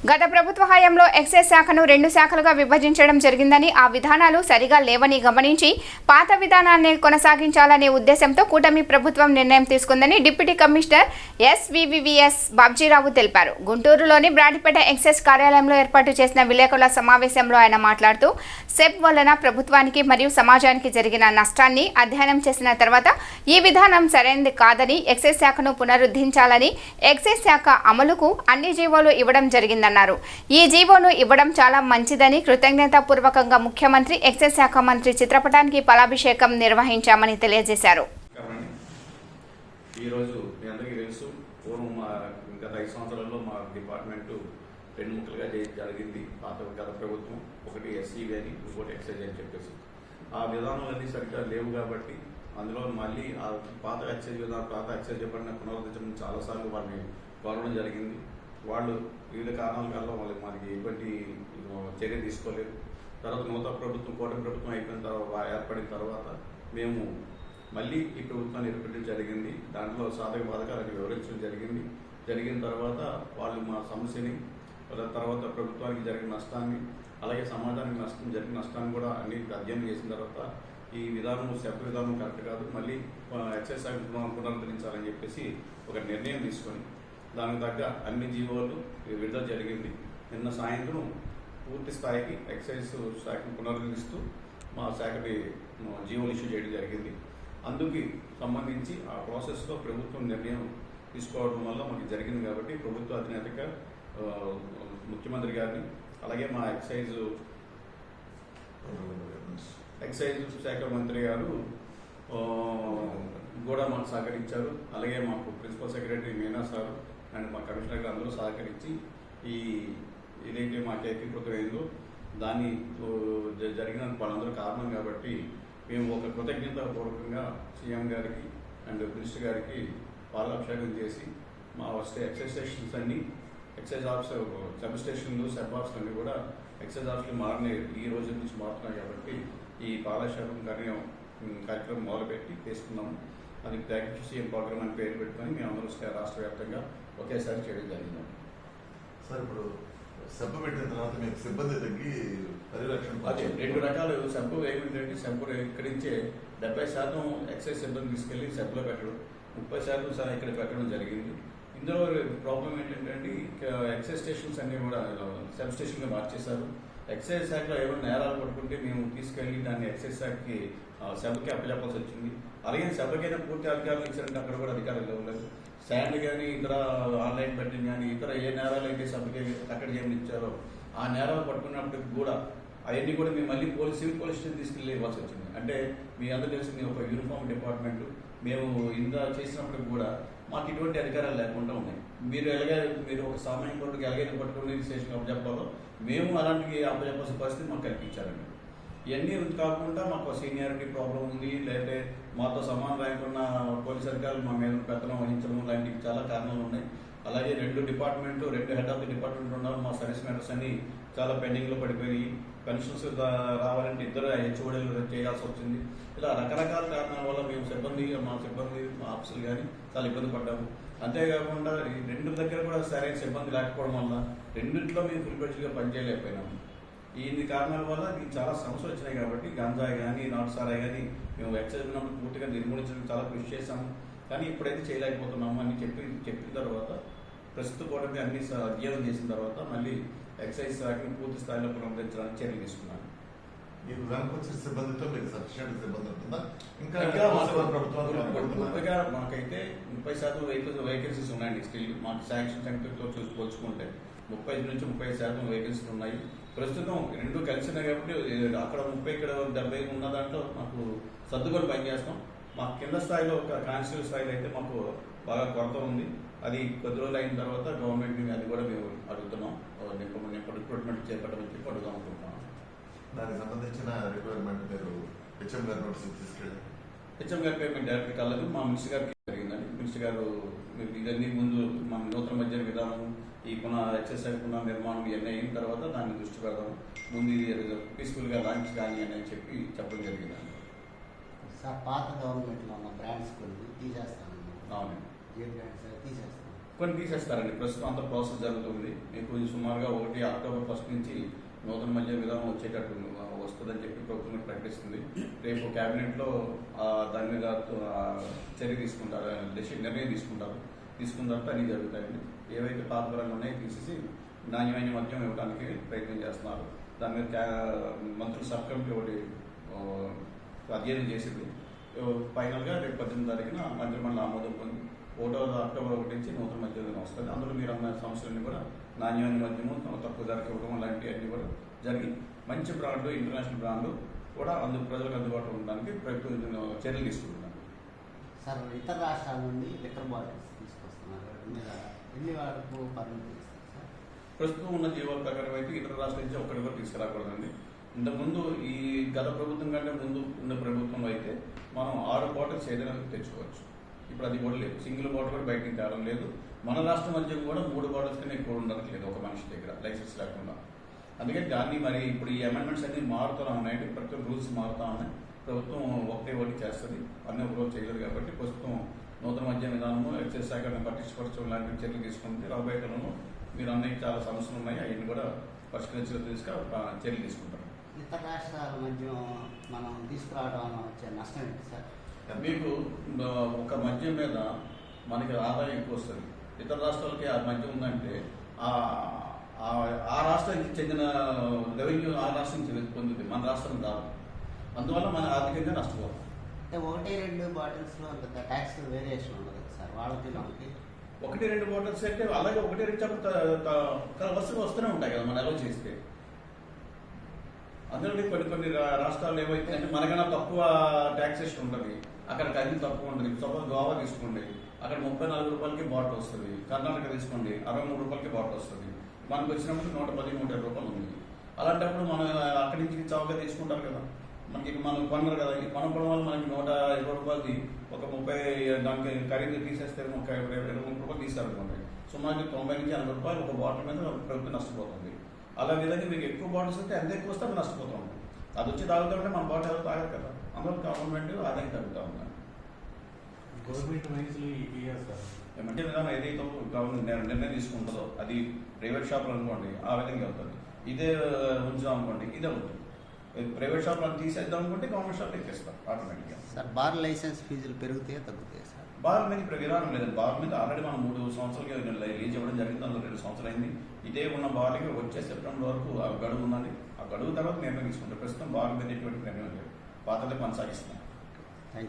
గత ప్రభుత్వ హయాంలో ఎక్సైజ్ శాఖను 2 శాఖలుగా విభజించడం జరిగిందని, ఆ విధానాలు సరిగా లేవని గమనించి పాత విధానాన్ని కొనసాగించాలనే ఉద్దేశంతో కూటమి ప్రభుత్వం నిర్ణయం తీసుకుందని డిప్యూటీ కమిషనర్ ఎస్వివివిఎస్ బాబ్జీరావు తెలిపారు. గుంటూరులోని బ్రాడిపేట ఎక్సైజ్ కార్యాలయంలో ఏర్పాటు చేసిన విలేకరుల సమావేశంలో ఆయన మాట్లాడుతూ సెబ్ వలన ప్రభుత్వానికి మరియు సమాజానికి జరిగిన నష్టాన్ని అధ్యయనం చేసిన తర్వాత ఈ విధానం సరైనది కాదని, ఎక్సైజ్ శాఖను పునరుద్ధరించాలని, ఎక్సైజ్ శాఖ అమలుకు అన్ని జీవోలు ఇవ్వడం జరిగిందన్నారు. ఈ జీవోను ఇవ్వడం చాలా మంచిదని, కృతజ్ఞతాపూర్వకంగా ముఖ్యమంత్రి, ఎక్సైజ్ శాఖ మంత్రి చిత్రపటానికి ఫలాభిషేకం నిర్వహించామని తెలియజేశారు. ఈరోజు మీ అందరికీ తెలుసు, పూర్వం గత 5 సంవత్సరాల్లో మా డిపార్ట్మెంట్ 2 ముక్కలుగా జరిగింది. గత ప్రభుత్వం ఒకటి ఎస్సీవి అని, ఇంకోటి ఎక్సైజ్ అని చెప్పేసి ఆ విధానాలన్నీ సరిగ్గా లేవు కాబట్టి అందులో మళ్ళీ ఆ పాత ఎక్సైజ్ విధానం, పాత ఎక్సైజ్ డిపార్ట్మెంట్ పునరుద్ధరించడం చాలాసార్లు వాళ్ళని కోరడం జరిగింది. వాళ్ళు వివిధ కారణాల వల్ల వాళ్ళకి మనకి ఎటువంటి చర్య తీసుకోలేదు. తర్వాత నూతన ప్రభుత్వం, కూటమి ప్రభుత్వం అయిపోయిన తర్వాత, ఏర్పడిన తర్వాత మేము మళ్ళీ ఈ ప్రభుత్వాన్ని ఏర్పడడం జరిగింది. దాంట్లో సాధక బాధకాలని వివరించడం జరిగిన తర్వాత వాళ్ళు మా సమస్యని, తర్వాత ప్రభుత్వానికి జరిగిన నష్టాన్ని, అలాగే సమాజానికి జరిగిన నష్టాన్ని కూడా అన్ని అధ్యయనం చేసిన తర్వాత ఈ విధానం, సెబ్ విధానం కరెక్ట్ కాదు, మళ్ళీ ఎక్సైజ్ శాఖ పునరుద్ధరించాలని చెప్పేసి ఒక నిర్ణయం తీసుకొని దానికి తగ్గ అన్ని జీవోలు విడుదల జరిగింది. నిన్న సాయంత్రం పూర్తి స్థాయికి ఎక్సైజ్ శాఖను పునరుద్ధరిస్తూ మా శాఖకి జీవోలు ఇష్యూ చేయడం జరిగింది. అందుకు సంబంధించి ఆ ప్రాసెస్లో ప్రభుత్వం నిర్ణయం తీసుకోవడం వల్ల మనకి జరిగింది కాబట్టి ప్రభుత్వ అధినేతగా ముఖ్యమంత్రి గారిని, అలాగే మా ఎక్సైజ్ శాఖ మంత్రి గారు కూడా మాకు సహకరించారు. అలాగే మాకు principal secretary Meena sir and మా కమిషనర్ గారు అందరూ సహకరించి ఏదైతే మాకు ఏకీకృతమైందో దాన్ని జరిగిన వాళ్ళందరూ కారణం కాబట్టి మేము ఒక కృతజ్ఞతాపూర్వకంగా సీఎం గారికి అండ్ మినిస్టర్ గారికి పాలాభిషేకం చేసి మా వస్తే ఎక్సైజ్ స్టేషన్స్ అన్ని, ఎక్సైజ్ ఆఫీసర్ సబ్ స్టేషన్లు, సెబ్ ఆఫీసులు అన్నీ కూడా ఎక్సైజ్ ఆఫీసులు మారినాయి. ఈ రోజు నుంచి మారుతున్నాయి కాబట్టి ఈ పాలాభిషేకం కార్యక్రమం మొదలుపెట్టి తీసుకున్నాము. అది థ్యాంక్ సీఎం ప్రోగ్రామ్ అని పేరు పెట్టుకొని మేము అందరూ రాష్ట్ర వ్యాప్తంగా ఒకేసారి చేయడం జరిగింది. సార్, ఇప్పుడు సబ్బు పెట్టిన తర్వాత మీకు సిబ్బంది తగ్గి పరిరక్షణ అదే 2 రకాలు సబ్బు ఏమిటంటే, సబ్బు ఇక్కడి నుంచే 70% ఎక్సైజ్ సిబ్బంది తీసుకెళ్లి సబ్బులో పెట్టడం, 30% ఇక్కడ పెట్టడం జరిగింది. ఇందులో ప్రాబ్లం ఏంటంటే ఎక్సైజ్ స్టేషన్స్ అన్ని కూడా సబ్ స్టేషన్గా మార్చేశారు. ఎక్సైజ్ శాఖలో ఏమైనా నేరాలు పట్టుకుంటే మేము తీసుకెళ్లి దాన్ని ఎక్సైజ్ శాఖకి సభకి అప్పచెప్పాల్సి వచ్చింది. అలాగే సభకైనా పూర్తి అధికారులు ఇచ్చారంటే అక్కడ కూడా అధికారులు ఇవ్వలేదు. శాండ్ కానీ, ఇతర ఆన్లైన్ బెట్టింగ్ కానీ, ఇతర ఏ నేరాలు అయితే సభకి అక్కడ ఏమి ఇచ్చారో ఆ నేరాలు పట్టుకున్నప్పటికి కూడా అవన్నీ కూడా మేము మళ్ళీ సివిల్ పోలీస్ స్టేషన్ తీసుకెళ్ళి ఇవ్వాల్సి వచ్చింది. అంటే మీ అందరూ తెలిసి ఒక యూనిఫామ్ డిపార్ట్మెంట్, మేము ఇంత చేసినప్పటికి కూడా మాకు ఇటువంటి అధికారాలు లేకుండా ఉన్నాయి. మీరు ఒక సామాన్య కోర్టుకి ఎలాగైనా పట్టుకుని స్టేషన్కి అప్పచెప్పాలో మేము అలాంటి అప్పచెప్పాల్సిన పరిస్థితి మాకు కల్పించారండి. ఇవన్నీ కాకుండా మాకు సీనియారిటీ ప్రాబ్లం ఉంది, లేకపోతే మాతో సమాన ర్యాంక్ ఉన్న పోలీస్ అధికారులు మా మీద పెత్తనం వహించడం లాంటివి చాలా కారణాలు ఉన్నాయి. అలాగే 2 హెడ్ ఆఫ్ ది డిపార్ట్మెంట్ ఉన్నారు. మా సర్వీస్ మ్యాటర్స్ అన్ని చాలా పెండింగ్లో పడిపోయి పెన్షన్స్ రావాలంటే 2 హెచ్ఓడీలు చేయాల్సి వచ్చింది. ఇలా రకరకాల కారణాల వల్ల మేము మా ఆఫీసులు కానీ చాలా ఇబ్బంది పడ్డాము. అంతేకాకుండా ఈ 2 దగ్గర కూడా సరైన సిబ్బంది లేకపోవడం వల్ల 2 మేము ఫుల్ ఫ్లెడ్జ్డ్గా పనిచేయలేకపోయినాము. ఈ కారణాల వల్ల చాలా సమస్యలు వచ్చినాయి కాబట్టి గంజాయి కానీ, నాటు సారాయి కానీ మేము ఎక్సైజ్ ఉన్నప్పుడు పూర్తిగా నిర్మూలించడానికి చాలా కృషి చేశాము. కానీ ఇప్పుడైతే చేయలేకపోతున్నాము అని చెప్పిన తర్వాత ప్రస్తుత కూటమి అన్ని అధ్యయనం చేసిన తర్వాత మళ్ళీ ఎక్సైజ్ శాఖను పూర్తి స్థాయిలో పునరుద్ధరించడానికి చర్యలు తీసుకున్నాను. మీకు వెనకొచ్చిన సిబ్బందితో మీకు సఫిషియెంట్ సిబ్బంది ఉంటుందా? ఇంకా పూర్తిగా మాకైతే 30% వేకెన్సీస్ ఉన్నాయండి. స్టిల్ మాకు శాంక్షన్ సెంటర్తో పోల్చుకుంటే 30 నుంచి 35% వేకెన్సీలు ఉన్నాయి. ప్రస్తుతం 2 కలిసినాయి కాబట్టి అక్కడ 30, ఇక్కడ 70 ఉన్న దాంట్లో మాకు సర్దుకొని పనిచేస్తాం. మాకు కింద స్థాయిలో ఒక కాన్స్టిట్యూట్ స్థాయిలో అయితే మాకు బాగా కొరత ఉంది. అది కొద్ది రోజులు అయిన తర్వాత గవర్నమెంట్ని అది కూడా మేము అడుగుతున్నాం, రిక్రూట్మెంట్ చేపట్టమని చెప్పి అడుగుదాం అనుకుంటున్నాం. దానికి సంబంధించిన రిక్వైర్మెంట్ మీరు హెచ్ఎం గారి నోటీస్ తీసుకెళ్ళి హెచ్ఎం గారికి మేము డైరెక్ట్ కలదు, మా మినిస్టర్ గారికి జరిగిందండి. మినిస్టర్ గారు ఇదన్నీ ముందు మన నూతన మధ్య విధానం, ఈ ఎక్సైజ్ శాఖ పునర్నిర్మాణం ఇవన్నీ అయిన తర్వాత దాన్ని దృష్టి పెడదాం, ముందు ఇది పీస్ఫుల్గా లాంచ్ కానీ అని చెప్పడం జరిగిందండి. సార్, పాత గవర్నమెంట్లో ఉన్న బ్రాండ్స్ కొన్ని తీసేస్తాను. అవునండి, ఏ బ్రాండ్స్ తీసేస్తాను. కొన్ని తీసేస్తారండి. ప్రస్తుతం అంత ప్రాసెస్ జరుగుతుంది. మీకు సుమారుగా 1 అక్టోబర్ 1 నుంచి నూతన మద్య విధానం వచ్చేటట్టు వస్తుందని చెప్పి ప్రభుత్వం ప్రకటిస్తుంది. రేపు క్యాబినెట్లో దాని మీద చర్య తీసుకుంటారు, నిర్ణయం తీసుకున్న తర్వాత అన్నీ జరుగుతాయండి. ఏవైతే పాతపరంగా ఉన్నాయో తీసేసి నాణ్యమైన మద్యం ఇవ్వడానికి ప్రయత్నం చేస్తున్నారు. దాని మీద మంత్రుల సబ్ కమిటీ ఒకటి అధ్యయనం చేసింది. ఫైనల్గా రేపు 18 తారీఖున మంత్రిమండలి ఆమోదం పొంది 1 అక్టోబర్ 1 నుంచి నూతన మద్య విధానం వస్తుంది. అందులో మీరు అన్న సమస్యలన్నీ కూడా నాణ్యమైన మద్యము తక్కువ ధరకు ఇవ్వడం లాంటివన్నీ కూడా జరిగి మంచి బ్రాండ్లు, ఇంటర్నేషనల్ బ్రాండ్లు కూడా ప్రజలకు అందుబాటులో ఉండడానికి ప్రభుత్వం చర్యలు తీసుకుంటున్నారు. సార్, ఇతర రాష్ట్రాల నుండి లిక్కర్ బాటిల్స్ తీసుకొస్తున్నారు. ఎన్ని వరకు పర్మిట్ చేస్తారు సార్? ప్రస్తుతం ఉన్న జీవోల ప్రకారం అయితే ఇతర రాష్ట్రాల నుంచి ఒక్కడి కూడా తీసుకురాకూడదండి. ఇంతకుముందు ఈ గత ప్రభుత్వం కంటే ముందు ఉన్న ప్రభుత్వంలో అయితే మనం 6 బాటిల్స్ ఏదైనా తెచ్చుకోవచ్చు. ఇప్పుడు అది కూడా లేదు. సింగిల్ బాటిల్ కూడా బయట నుంచి తేవడం లేదు. మన రాష్ట్రం మధ్య కూడా 3 బాటిల్స్ కన్నా ఎక్కువ ఉండట్లేదు ఒక మనిషి దగ్గర లైసెన్స్ లేకుండా. అందుకని దాన్ని మరి ఇప్పుడు ఈ అమెండ్మెంట్స్ అన్ని మారుతూ ఉన్నాయండి. ప్రతి రూల్స్ మారుతూ ఉన్నాయి. ప్రభుత్వం ఒకటి చేస్తుంది, అన్ని ఒక రోజు చేయలేదు. కాబట్టి ప్రస్తుతం నూతన మద్య విధానము, ఎక్సైజ్ శాఖను పట్టించుపరచడం లాంటి చర్యలు తీసుకుంటే రాబోయే కాలంలో మీరు అన్నకి చాలా సమస్యలు ఉన్నాయి, అవన్నీ కూడా పరిష్కరించే చర్యలు తీసుకుంటారు. ఇతర రాష్ట్రాల మద్యం మనం తీసుకురావడం వల్ల వచ్చే నష్టం ఏంటి సార్? మీకు ఒక మద్యం మీద మనకి ఆదాయం ఎక్కువ వస్తుంది. ఇతర రాష్ట్రాలకి ఆ మద్యం ఉందంటే ఆ రాష్ట్రానికి చెందిన రెవెన్యూ ఆ రాష్ట్రం పొందుతుంది, మన రాష్ట్రం రాదు. అందువల్ల మన ఆర్థికంగా నష్టపోతాం. అంటే 1-2 బాటిల్స్లో అంత ట్యాక్స్ వేరియేషన్ ఉండదు సార్ వాళ్ళకి మనకి? 1-2 బాటిల్స్ అంటే అలాగే 1-2 చప్పుడు వరుసగా వస్తూనే ఉంటాయి కదా మనం అలౌ చేస్తే. అందులో కొన్ని రాష్ట్రాలు ఏవైతే అంటే మనకన్నా తక్కువ ట్యాక్సేషన్ ఉంటుంది, అక్కడికి అన్ని తక్కువ ఉంటుంది. సపోజ్ గోవా తీసుకోండి, అక్కడ 34 రూపాయలకి బాటిల్ వస్తుంది. కర్ణాటక తీసుకోండి, 63 రూపాయలకి బాటిల్ వస్తుంది. మనకు వచ్చినప్పుడు 110-120 రూపాయలు ఉంది. అలాంటప్పుడు మనం అక్కడి నుంచి చౌకగా తీసుకుంటారు కదా, మనకి మనం కొన్నారు కదా. ఈ కొనపడం వల్ల మనకి 120 రూపాయలది ఒక 30 దానికి ఖరీదు తీసేస్తే 23 రూపాయలు తీసారనుకోండి, సుమారు 90 నుంచి 80 రూపాయలు ఒక బాటిల్ మీద ప్రభుత్వం నష్టపోతుంది. అలా విధంగా మీకు ఎక్కువ బాటిల్స్ వస్తే ఎంత ఎక్కువ వస్తే అది నష్టపోతూ ఉంటుంది. అది వచ్చి తాగుతుంటే మన బాటిల్ ఎవరు తాగదు కదా. అందులో గవర్నమెంట్ ఆదాయం తగ్గుతూ ఉంది. గవర్నమెంట్ మైన్స్లో సార్ ఏమంటే విధానం ఏదైతే గవర్నమెంట్ నిర్ణయం తీసుకుంటుందో అది ప్రైవేట్ షాపులు అనుకోండి ఆ విధంగా అవుతుంది. ఇదే ఉంచుదాం అనుకోండి ఇదే అవుతుంది. ప్రైవేట్ షాపులు అని తీసేద్దాం అనుకుంటే గవర్నమెంట్ షాప్ ఎక్కేస్తారు ఆటోమేటిక్గా. సార్, బార్ లైసెన్స్ ఫీజులు పెరుగుతాయా తగ్గుతాయా సార్? బార్ మీద ఇప్పుడు విధానం లేదండి. బార్ మీద ఆల్రెడీ మనం 3 సంవత్సరాలకి లీజ్ ఇవ్వడం జరిగింది. అందులో 2 సంవత్సరాలు అయింది. ఇదే ఉన్న బార్కి వచ్చే సెప్టెంబర్ వరకు ఆ గడువు ఉందండి. ఆ గడువు తర్వాత నిర్ణయం తీసుకుంటారు. ప్రస్తుతం బార్ మీద ఎటువంటి నిర్ణయం లేదు, పాతదే కొనసాగిస్తున్నాం.